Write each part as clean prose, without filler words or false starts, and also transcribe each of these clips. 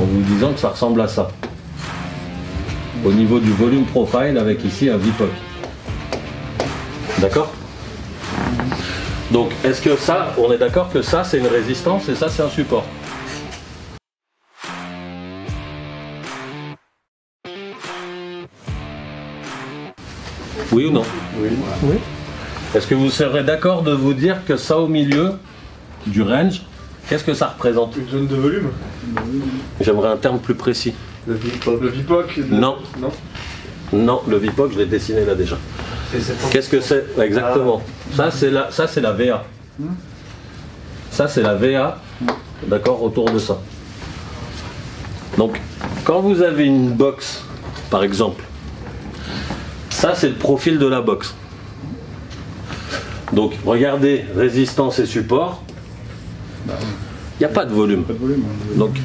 vous disant que ça ressemble à ça. Au niveau du volume profile avec ici un VPOC. D'accord? Donc est-ce que ça, on est d'accord que ça c'est une résistance et ça c'est un support? Oui ou non? Oui. Oui. Est-ce que vous serez d'accord de vous dire que ça au milieu du range, qu'est-ce que ça représente? Une zone de volume? J'aimerais un terme plus précis. Le VPOC? Non. Non. Non, le VPOC je l'ai dessiné là déjà. Qu'est-ce que c'est? Exactement. Ça c'est la VA. Ça c'est la VA, d'accord, autour de ça. Donc quand vous avez une box, par exemple, ça c'est le profil de la box. Donc regardez résistance et support, il n'y a pas de volume. Donc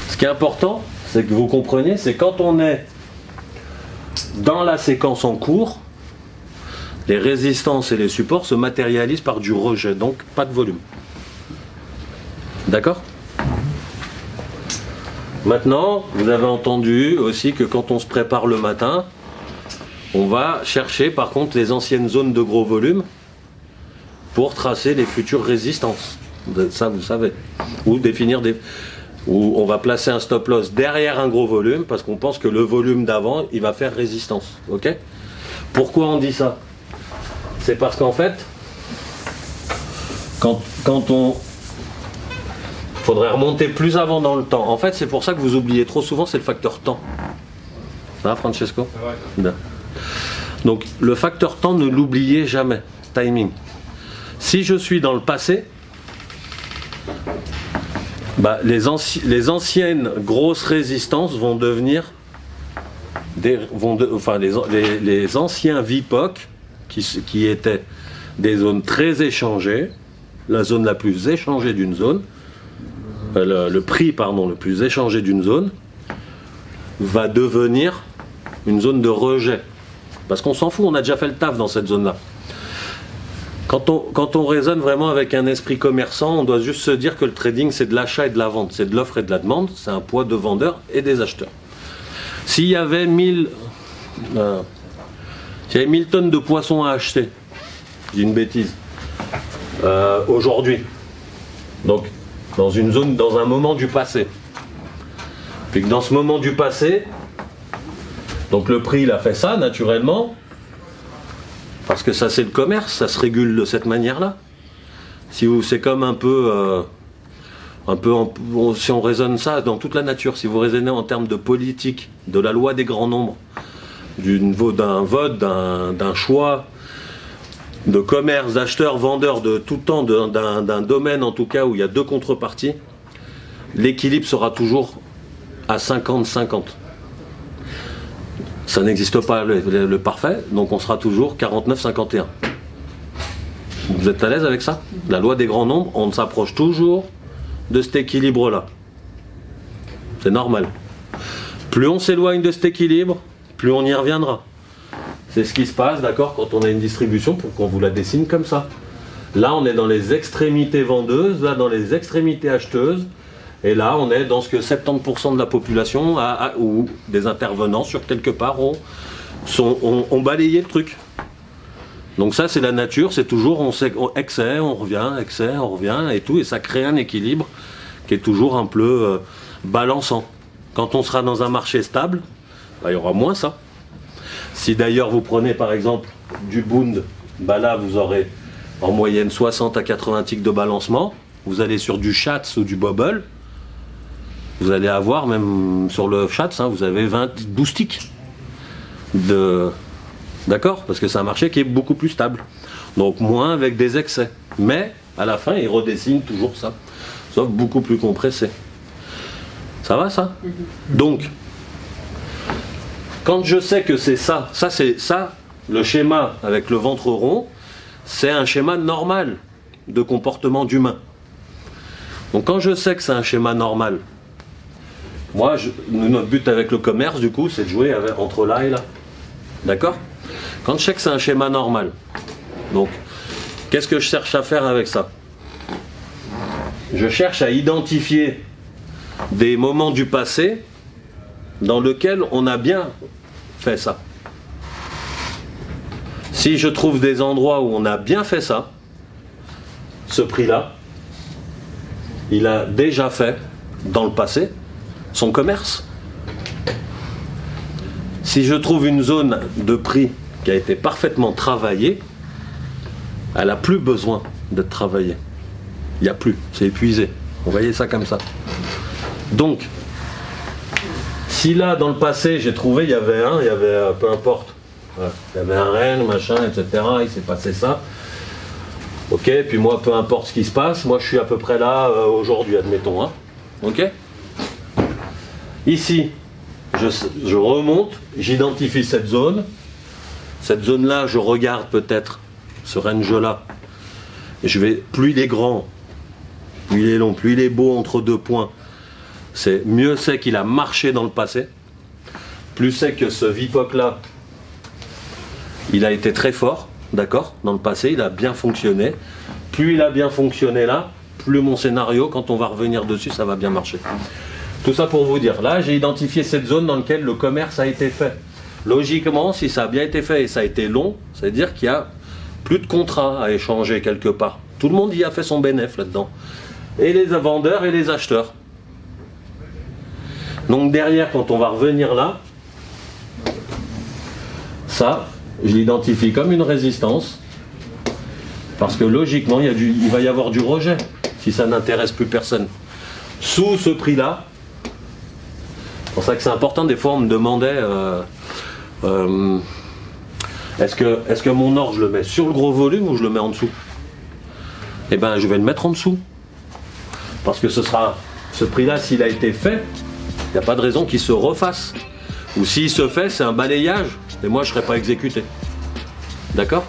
ce qui est important, c'est que vous compreniez, c'est quand on est dans la séquence en cours, les résistances et les supports se matérialisent par du rejet, donc pas de volume. D'accord? Maintenant, vous avez entendu aussi que quand on se prépare le matin, on va chercher par contre les anciennes zones de gros volume pour tracer les futures résistances. Ça, vous savez. Ou définir des... Ou on va placer un stop loss derrière un gros volume parce qu'on pense que le volume d'avant, il va faire résistance. Ok? Pourquoi on dit ça? C'est parce qu'en fait, quand on... faudrait remonter plus avant dans le temps. En fait, c'est pour ça que vous oubliez trop souvent, c'est le facteur temps. Ça va, Francesco? Bien. Donc, le facteur temps, ne l'oubliez jamais. Timing. Si je suis dans le passé, bah, les anciennes grosses résistances vont devenir les anciens VPOC qui étaient des zones très échangées, la zone la plus échangée d'une zone, le prix pardon, le plus échangé d'une zone va devenir une zone de rejet. Parce qu'on s'en fout, on a déjà fait le taf dans cette zone-là. Quand on raisonne vraiment avec un esprit commerçant, on doit juste se dire que le trading c'est de l'achat et de la vente, c'est de l'offre et de la demande, c'est un poids de vendeurs et des acheteurs. S'il y avait 1000 tonnes de poissons à acheter, je dis une bêtise, aujourd'hui, donc dans une zone, dans un moment du passé, puis que dans ce moment du passé, donc le prix il a fait ça naturellement, parce que ça c'est le commerce, ça se régule de cette manière-là. Si c'est comme un peu, si on raisonne ça dans toute la nature, si vous raisonnez en termes de politique, de la loi des grands nombres, d'un vote, d'un choix, de commerce, d'acheteurs, vendeurs, de tout temps, d'un domaine en tout cas où il y a deux contreparties, l'équilibre sera toujours à 50-50. Ça n'existe pas le parfait, donc on sera toujours 49-51. Vous êtes à l'aise avec ça? La loi des grands nombres, on s'approche toujours de cet équilibre-là. C'est normal. Plus on s'éloigne de cet équilibre, plus on y reviendra. C'est ce qui se passe, d'accord, quand on a une distribution, pour qu'on vous la dessine comme ça. Là, on est dans les extrémités vendeuses, là, dans les extrémités acheteuses, et là, on est dans ce que 70% de la population ou des intervenants sur quelque part ont balayé le truc. Donc ça, c'est la nature, c'est toujours excès, on revient, et tout, et ça crée un équilibre qui est toujours un peu balançant. Quand on sera dans un marché stable, bah, il y aura moins ça. Si d'ailleurs vous prenez par exemple du Bund, bah là vous aurez en moyenne 60 à 80 ticks de balancement. Vous allez sur du Schatz ou du Bobble, vous allez avoir même sur le Schatz, vous avez 12 ticks. D'accord? Parce que c'est un marché qui est beaucoup plus stable. Donc moins avec des excès. Mais à la fin, il redessine toujours ça. Sauf beaucoup plus compressé. Ça va ça? Donc, quand je sais que c'est ça, le schéma avec le ventre rond, c'est un schéma normal de comportement d'humain. Donc quand je sais que c'est un schéma normal, moi, notre but avec le commerce, du coup, c'est de jouer entre là et là. D'accord? Quand je sais que c'est un schéma normal, donc, qu'est-ce que je cherche à faire avec ça? Je cherche à identifier des moments du passé dans lesquels on a bien fait ça. Si je trouve des endroits où on a bien fait ça, ce prix-là, il a déjà fait, dans le passé, son commerce. Si je trouve une zone de prix qui a été parfaitement travaillée, elle n'a plus besoin d'être travaillée. Il n'y a plus, c'est épuisé. Vous voyez ça comme ça. Donc, si là, dans le passé, j'ai trouvé, il y avait peu importe, voilà, il y avait un renne, machin, etc., il s'est passé ça. Ok, puis moi, peu importe ce qui se passe, moi je suis à peu près là aujourd'hui, admettons. Hein. Ok. Ici, je remonte, j'identifie cette zone. Cette zone-là, je regarde peut-être ce range-là. Plus il est grand, plus il est long, plus il est beau entre deux points, mieux c'est qu'il a marché dans le passé. Plus c'est que ce VPOC-là, il a été très fort, d'accord, dans le passé, il a bien fonctionné. Plus il a bien fonctionné là, plus mon scénario, quand on va revenir dessus, ça va bien marcher. Tout ça pour vous dire, là j'ai identifié cette zone dans laquelle le commerce a été fait. Logiquement, si ça a bien été fait et ça a été long, ça veut dire qu'il y a plus de contrats à échanger quelque part. Tout le monde y a fait son bénéfice là-dedans. Et les vendeurs et les acheteurs. Donc derrière, quand on va revenir là, ça, je l'identifie comme une résistance. Parce que logiquement, il va y avoir du rejet si ça n'intéresse plus personne. Sous ce prix-là, c'est pour ça que c'est important, des fois on me demandait est-ce que mon or je le mets sur le gros volume ou je le mets en dessous? Eh bien je vais le mettre en dessous. Parce que ce prix-là, s'il a été fait, il n'y a pas de raison qu'il se refasse. Ou s'il se fait, c'est un balayage, et moi je ne serai pas exécuté. D'accord ?